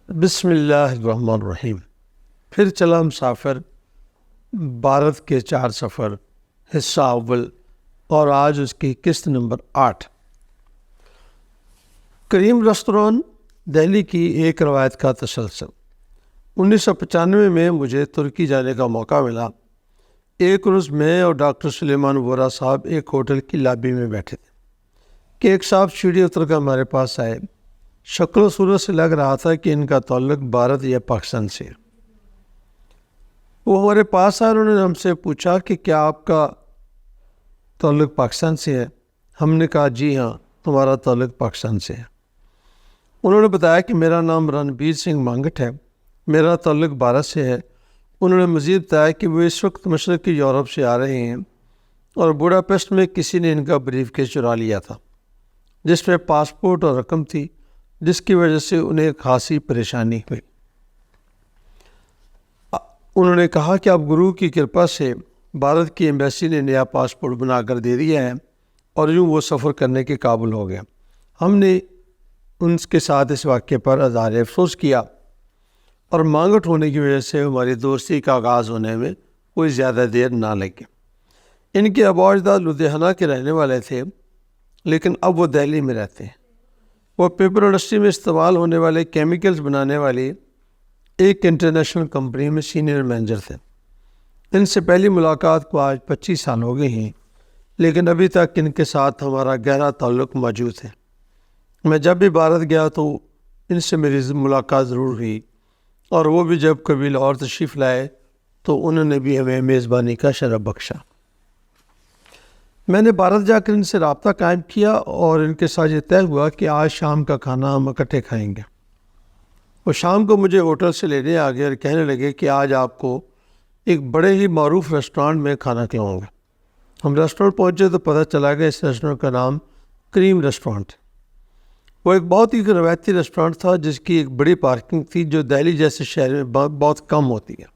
بسم اللہ الرحمن الرحیم۔ پھر چلا مسافر، بھارت کے 4 سفر، حصہ اول، اور آج اس کی قسط نمبر 8۔ کریم ریسٹوران دہلی کی ایک روایت کا تسلسل۔ 1995 میں مجھے ترکی جانے کا موقع ملا۔ ایک روز میں اور ڈاکٹر سلیمان وورا صاحب ایک ہوٹل کی لابی میں بیٹھے تھے کہ ایک صاحب سیڑھی اتر کر ہمارے پاس آئے۔ شکل و صورت سے لگ رہا تھا کہ ان کا تعلق بھارت یا پاکستان سے ہے۔ وہ ہمارے پاس آئے، انہوں نے ہم سے پوچھا کہ کیا آپ کا تعلق پاکستان سے ہے؟ ہم نے کہا جی ہاں، تمہارا تعلق پاکستان سے ہے۔ انہوں نے بتایا کہ میرا نام رنبیر سنگھ مانگٹ ہے، میرا تعلق بھارت سے ہے۔ انہوں نے مزید بتایا کہ وہ اس وقت مشرقی یورپ سے آ رہے ہیں اور بوڈاپیسٹ میں کسی نے ان کا بریف کیس چرا لیا تھا جس میں پاسپورٹ اور رقم تھی، جس کی وجہ سے انہیں خاصی پریشانی ہوئی۔ انہوں نے کہا کہ اب گرو کی کرپا سے بھارت کی ایمبیسی نے نیا پاسپورٹ بنا کر دے دیا ہے اور یوں وہ سفر کرنے کے قابل ہو گیا۔ ہم نے ان کے ساتھ اس واقعے پر اظہار افسوس کیا اور مانگٹ ہونے کی وجہ سے ہماری دوستی کا آغاز ہونے میں کوئی زیادہ دیر نہ لگی۔ ان کے آباء و اجداد لدھیانہ کے رہنے والے تھے، لیکن اب وہ دہلی میں رہتے ہیں۔ وہ پیپر انڈسٹری میں استعمال ہونے والے کیمیکلز بنانے والی ایک انٹرنیشنل کمپنی میں سینئر مینیجر تھے۔ ان سے پہلی ملاقات کو آج 25 سال ہو گئے ہیں، لیکن ابھی تک ان کے ساتھ ہمارا گہرا تعلق موجود ہے۔ میں جب بھی بھارت گیا تو ان سے میری ملاقات ضرور ہوئی، اور وہ بھی جب کبھی لاہور تشریف لائے تو انہوں نے بھی ہمیں میزبانی کا شرف بخشا۔ میں نے بھارت جا کر ان سے رابطہ قائم کیا اور ان کے ساتھ یہ طے ہوا کہ آج شام کا کھانا ہم اکٹھے کھائیں گے۔ وہ شام کو مجھے ہوٹل سے لینے آ گئے اور کہنے لگے کہ آج آپ کو ایک بڑے ہی معروف ریسٹورانٹ میں کھانا کھلاؤں گا۔ ہم ریسٹورانٹ پہنچے تو پتہ چلا کہ اس ریسٹورانٹ کا نام کریم ریسٹورانٹ۔ وہ ایک بہت ہی روایتی ریسٹورانٹ تھا جس کی ایک بڑی پارکنگ تھی، جو دہلی جیسے شہر میں بہت کم ہوتی ہے،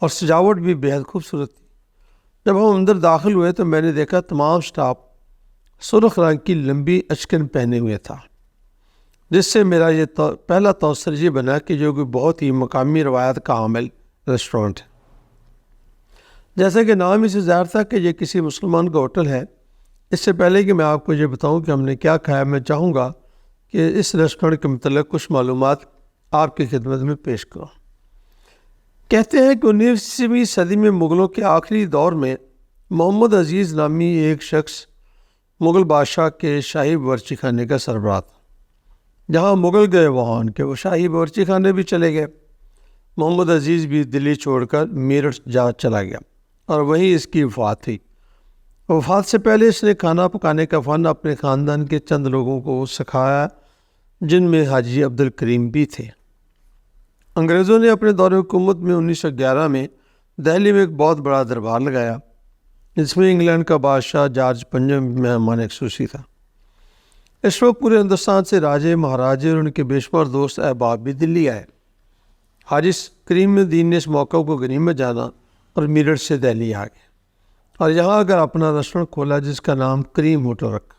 اور سجاوٹ بھی بہت خوبصورت تھی۔ جب ہم اندر داخل ہوئے تو میں نے دیکھا تمام سٹاف سرخ رنگ کی لمبی اچکن پہنے ہوئے تھا، جس سے میرا یہ پہلا تاثر یہ بنا کہ جو کوئی بہت ہی مقامی روایت کا حامل ریسٹورانٹ ہے۔ جیسا کہ نام ہی سے ظاہر تھا کہ یہ کسی مسلمان کا ہوٹل ہے۔ اس سے پہلے کہ میں آپ کو یہ بتاؤں کہ ہم نے کیا کھایا، میں چاہوں گا کہ اس ریسٹورانٹ کے متعلق کچھ معلومات آپ کی خدمت میں پیش کروں۔ کہتے ہیں کہ 19ویں صدی میں مغلوں کے آخری دور میں محمد عزیز نامی ایک شخص مغل بادشاہ کے شاہی باورچی خانے کا سربراہ تھا۔ جہاں مغل گئے وہاں ان کے وہ شاہی باورچی خانے بھی چلے گئے۔ محمد عزیز بھی دلی چھوڑ کر میرٹھ جا چلا گیا اور وہیں اس کی وفات ہوئی۔ وفات سے پہلے اس نے کھانا پکانے کا فن اپنے خاندان کے چند لوگوں کو سکھایا، جن میں حاجی عبد الکریم بھی تھے۔ انگریزوں نے اپنے دور حکومت میں 1911 میں دہلی میں ایک بہت بڑا دربار لگایا، جس میں انگلینڈ کا بادشاہ جارج پنجم مہمان خصوصی تھا۔ اس وقت پورے ہندوستان سے راجے، مہاراجے اور ان کے بے شمار دوست احباب بھی دلی آئے۔ حاجی کریم الدین نے اس موقع کو غنیمت جانا اور میرٹھ سے دہلی آ گئے اور یہاں اگر اپنا ریسٹورانٹ کھولا جس کا نام کریم ہوٹل رکھا۔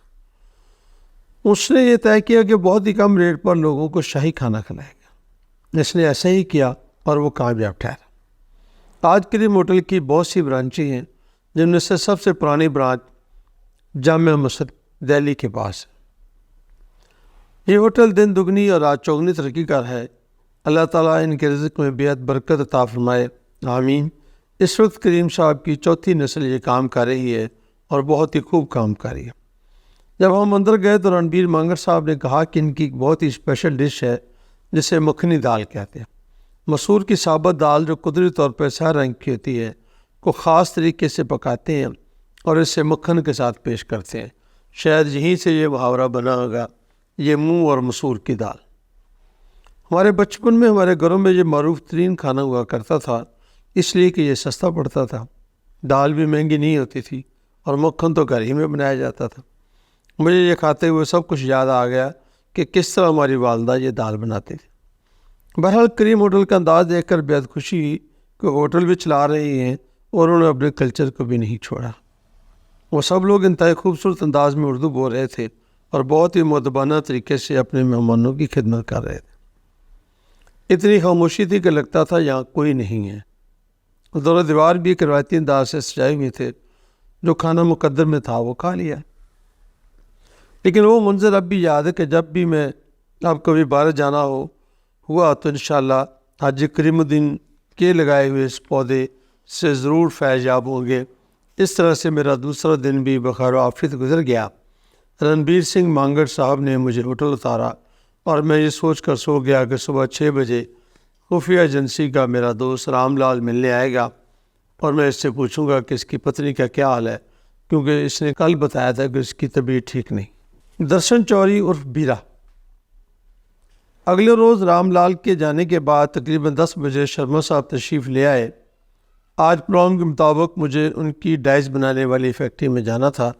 اس نے یہ طے کیا کہ بہت ہی کم ریٹ پر لوگوں کو شاہی کھانا کھلائے گا۔ اس نے ایسا ہی کیا اور وہ کامیاب ٹھہرا۔ آج کریم ہوٹل کی بہت سی برانچیں ہیں، جن میں سے سب سے پرانی برانچ جامع مسجد دہلی کے پاس ہے۔ یہ ہوٹل دن دگنی اور رات چوگنی ترقی کر ہے۔ اللہ تعالیٰ ان کے رزق میں بے حد برکت عطا فرمائے، آمین۔ اس وقت کریم صاحب کی 4تھی نسل یہ کام کر رہی ہے اور بہت ہی خوب کام کر رہی ہے۔ جب ہم اندر گئے تو رنبیر مانگٹ صاحب نے کہا کہ ان کی ایک بہت ہی اسپیشل ڈش ہے جسے مکھنی دال کہتے ہیں۔ مسور کی ثابت دال جو قدرتی طور پر سیاہ رنگ کی ہوتی ہے کو خاص طریقے سے پکاتے ہیں اور اسے مکھن کے ساتھ پیش کرتے ہیں۔ شاید یہیں سے یہ محاورہ بنا ہوگا، یہ منہ اور مسور کی دال۔ ہمارے بچپن میں ہمارے گھروں میں یہ معروف ترین کھانا ہوا کرتا تھا، اس لیے کہ یہ سستا پڑتا تھا، دال بھی مہنگی نہیں ہوتی تھی اور مکھن تو گھر ہی میں بنایا جاتا تھا۔ مجھے یہ کھاتے ہوئے سب کچھ یاد آ گیا کہ کس طرح ہماری والدہ یہ دال بناتی تھی۔ بہرحال کریم ہوٹل کا انداز دیکھ کر بے حد خوشی ہوئی کہ ہوٹل بھی چلا رہی ہیں اور انہوں نے اپنے کلچر کو بھی نہیں چھوڑا۔ وہ سب لوگ انتہائی خوبصورت انداز میں اردو بول رہے تھے اور بہت ہی مؤدبانہ طریقے سے اپنے مہمانوں کی خدمت کر رہے تھے۔ اتنی خاموشی تھی کہ لگتا تھا یہاں کوئی نہیں ہے۔ دور و دیوار بھی ایک روایتی انداز سے سجائے ہوئے تھے، جو کھانا مقدر میں تھا وہ کھا لیا۔ لیکن وہ منظر اب بھی یاد ہے کہ جب بھی میں اب کبھی بھارت جانا ہوا تو انشاءاللہ حاجی کریم الدین کے لگائے ہوئے اس پودے سے ضرور فیض یاب ہوں گے۔ اس طرح سے میرا دوسرا دن بھی بخیر و عافیت گزر گیا۔ رنبیر سنگھ مانگڑ صاحب نے مجھے ہوٹل اتارا اور میں یہ سوچ کر سو گیا کہ صبح 6 بجے خفیہ ایجنسی کا میرا دوست رام لال ملنے آئے گا اور میں اس سے پوچھوں گا کہ اس کی پتنی کا کیا حال ہے، کیونکہ اس نے کل بتایا تھا کہ اس کی طبیعت ٹھیک نہیں۔ درشن چوری عرف بیرا۔ اگلے روز رام لال کے جانے کے بعد تقریباً 10 بجے شرما صاحب تشریف لے آئے۔ آج پلان کے مطابق مجھے ان کی ڈائز بنانے والی فیکٹری میں جانا تھا،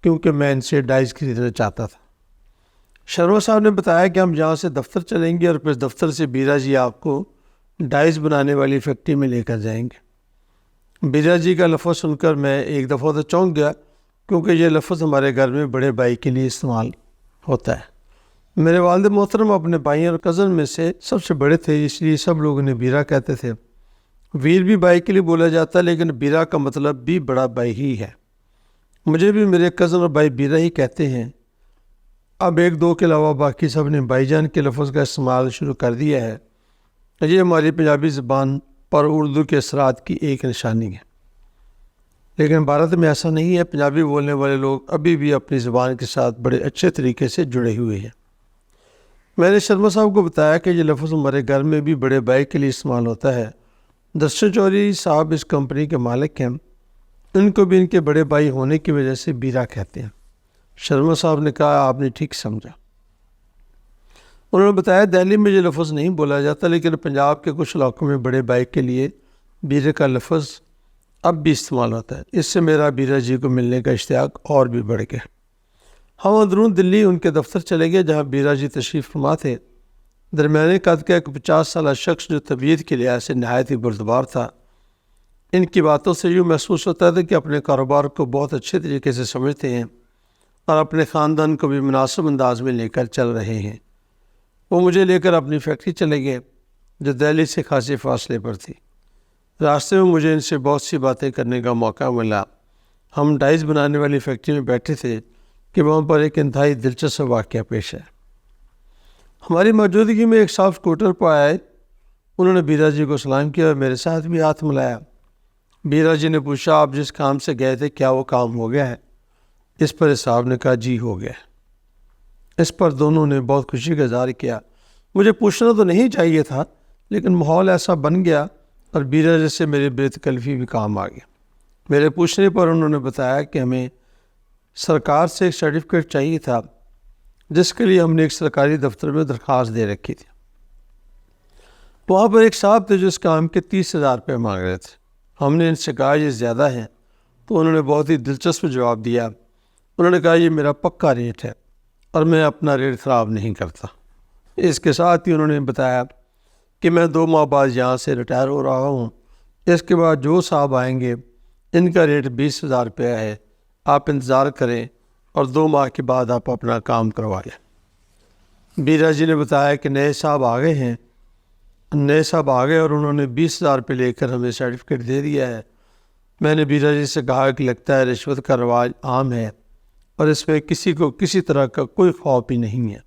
کیونکہ میں ان سے ڈائز خریدنا چاہتا تھا۔ شرما صاحب نے بتایا کہ ہم یہاں سے دفتر چلیں گے اور پھر دفتر سے بیرا جی آپ کو ڈائز بنانے والی فیکٹری میں لے کر جائیں گے۔ بیرا جی کا لفظ سن کر میں ایک دفعہ تو چونک گیا، کیونکہ یہ لفظ ہمارے گھر میں بڑے بھائی کے لیے استعمال ہوتا ہے۔ میرے والد محترم اپنے بھائی اور کزن میں سے سب سے بڑے تھے، اس لیے سب لوگ انہیں بیرا کہتے تھے۔ ویر بھی بھائی کے لیے بولا جاتا ہے، لیکن بیرا کا مطلب بھی بڑا بھائی ہی ہے۔ مجھے بھی میرے کزن اور بھائی بیرا ہی کہتے ہیں۔ اب ایک دو کے علاوہ باقی سب نے بھائی جان کے لفظ کا استعمال شروع کر دیا ہے۔ یہ ہماری پنجابی زبان پر اردو کے اثرات کی ایک نشانی ہے، لیکن بھارت میں ایسا نہیں ہے۔ پنجابی بولنے والے لوگ ابھی بھی اپنی زبان کے ساتھ بڑے اچھے طریقے سے جڑے ہوئے ہیں۔ میں نے شرما صاحب کو بتایا کہ یہ لفظ ہمارے گھر میں بھی بڑے بھائی کے لیے استعمال ہوتا ہے۔ درشن چوری صاحب اس کمپنی کے مالک ہیں، ان کو بھی ان کے بڑے بھائی ہونے کی وجہ سے بیرا کہتے ہیں۔ شرما صاحب نے کہا، آپ نے ٹھیک سمجھا۔ انہوں نے بتایا دہلی میں یہ لفظ نہیں بولا جاتا، لیکن پنجاب کے کچھ علاقوں میں بڑے بھائی کے لیے بیرے کا لفظ اب بھی استعمال ہوتا ہے۔ اس سے میرا بیرا جی کو ملنے کا اشتیاق اور بھی بڑھ گیا۔ ہم اندرون دلی ان کے دفتر چلے گئے، جہاں بیرا جی تشریف فرما تھے۔ درمیانے قد کا ایک 50 سالہ شخص جو طبیعت کے لحاظ سے نہایت ہی بردبار تھا۔ ان کی باتوں سے یوں محسوس ہوتا تھا کہ اپنے کاروبار کو بہت اچھے طریقے سے سمجھتے ہیں اور اپنے خاندان کو بھی مناسب انداز میں لے کر چل رہے ہیں۔ وہ مجھے لے کر اپنی فیکٹری چلے گئے، جو دہلی سے خاصے فاصلے پر تھی۔ راستے میں مجھے ان سے بہت سی باتیں کرنے کا موقع ملا۔ ہم ڈائز بنانے والی فیکٹری میں بیٹھے تھے کہ وہاں پر ایک انتہائی دلچسپ واقعہ پیش ہے۔ ہماری موجودگی میں ایک صاحب اسکوٹر پر آئے۔ انہوں نے بیرا جی کو سلام کیا اور میرے ساتھ بھی ہاتھ ملایا۔ بیرا جی نے پوچھا، آپ جس کام سے گئے تھے کیا وہ کام ہو گیا ہے؟ اس پر صاحب نے کہا، جی ہو گیا۔ اس پر دونوں نے بہت خوشی کا اظہار کیا۔ مجھے پوچھنا تو نہیں چاہیے تھا، لیکن ماحول ایسا بن گیا اور بیرا جی سے میری بے تکلفی بھی کام آ گیا۔ میرے پوچھنے پر انہوں نے بتایا کہ ہمیں سرکار سے ایک سرٹیفکیٹ چاہیے تھا، جس کے لیے ہم نے ایک سرکاری دفتر میں درخواست دے رکھی تھی۔ وہاں پر ایک صاحب تھے جو اس کام کے 30,000 روپے مانگ رہے تھے۔ ہم نے ان سے کہا یہ زیادہ ہے، تو انہوں نے بہت ہی دلچسپ جواب دیا۔ انہوں نے کہا، یہ میرا پکا ریٹ ہے اور میں اپنا ریٹ خراب نہیں کرتا۔ اس کے ساتھ ہی انہوں نے بتایا کہ میں 2 ماہ بعد یہاں سے ریٹائر ہو رہا ہوں۔ اس کے بعد جو صاحب آئیں گے ان کا ریٹ 20,000 روپیہ ہے، آپ انتظار کریں اور 2 ماہ کے بعد آپ اپنا کام کروا لیں۔ بیرا جی نے بتایا کہ نئے صاحب آ گئے ہیں۔ نئے صاحب آ گئے اور انہوں نے 20,000 روپے لے کر ہمیں سرٹیفکیٹ دے دیا ہے۔ میں نے بیرا جی سے کہا کہ لگتا ہے رشوت کا رواج عام ہے اور اس میں کسی کو کسی طرح کا کوئی خوف بھی نہیں ہے۔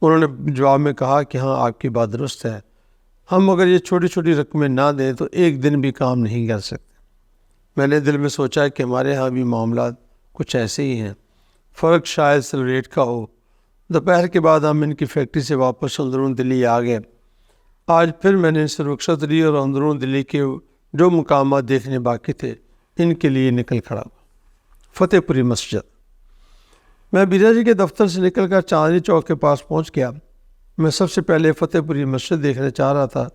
انہوں نے جواب میں کہا کہ ہاں، آپ کی بات درست ہے، ہم اگر یہ چھوٹی چھوٹی رقمیں نہ دیں تو ایک دن بھی کام نہیں کر سکتے۔ میں نے دل میں سوچا کہ ہمارے ہاں بھی معاملات کچھ ایسے ہی ہیں، فرق شاید صرف ریٹ کا ہو۔ دوپہر کے بعد ہم ان کی فیکٹری سے واپس اندرون دلی آ گئے۔ آج پھر میں نے ان سے رخصت لی اور اندرون دلی کے جو مقامات دیکھنے باقی تھے ان کے لیے نکل کھڑا۔ فتح پوری مسجد۔ میں بیرا جی کے دفتر سے نکل کر چاندنی چوک کے پاس پہنچ گیا۔ میں سب سے پہلے فتح پوری مسجد دیکھنا چاہ رہا تھا،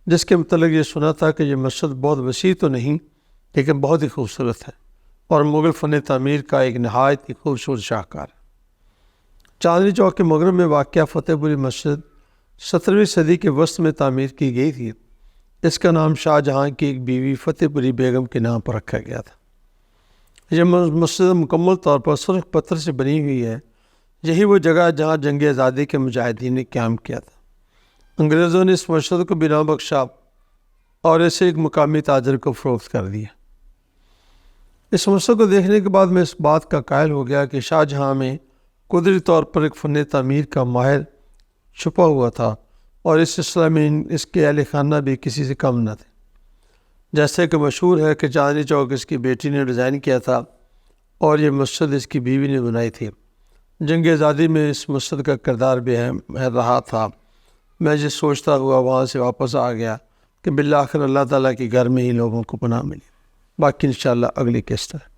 جس کے متعلق یہ سنا تھا کہ یہ مسجد بہت وسیع تو نہیں، لیکن بہت ہی خوبصورت ہے اور مغل فن تعمیر کا ایک نہایت ہی خوبصورت شاہکار ہے۔ چاندنی چوک کے مغرب میں واقع فتح پوری مسجد 17ویں صدی کے وسط میں تعمیر کی گئی تھی۔ اس کا نام شاہ جہاں کی ایک بیوی فتح پوری بیگم کے نام پر رکھا گیا تھا۔ یہ مسجد مکمل طور پر سرخ پتھر سے بنی ہوئی ہے۔ یہی وہ جگہ جہاں جنگ آزادی کے مجاہدین نے قیام کیا تھا۔ انگریزوں نے اس مسجد کو بنا بخشا اور اسے ایک مقامی تاجر کو فروخت کر دیا۔ اس مسجد کو دیکھنے کے بعد میں اس بات کا قائل ہو گیا کہ شاہ جہاں میں قدرتی طور پر ایک فن تعمیر کا ماہر چھپا ہوا تھا، اور اس سلسلے میں اس کے اہل خانہ بھی کسی سے کم نہ تھے۔ جیسے کہ مشہور ہے کہ چاندنی چوک اس کی بیٹی نے ڈیزائن کیا تھا اور یہ مسجد اس کی بیوی نے بنائی تھی۔ جنگ آزادی میں اس مسجد کا کردار بھی اہم رہا تھا۔ میں یہ سوچتا ہوا وہاں سے واپس آ گیا کہ بالآخر اللہ تعالیٰ کے گھر میں ہی لوگوں کو پناہ ملی۔ باقی انشاءاللہ اگلی قسط ہے۔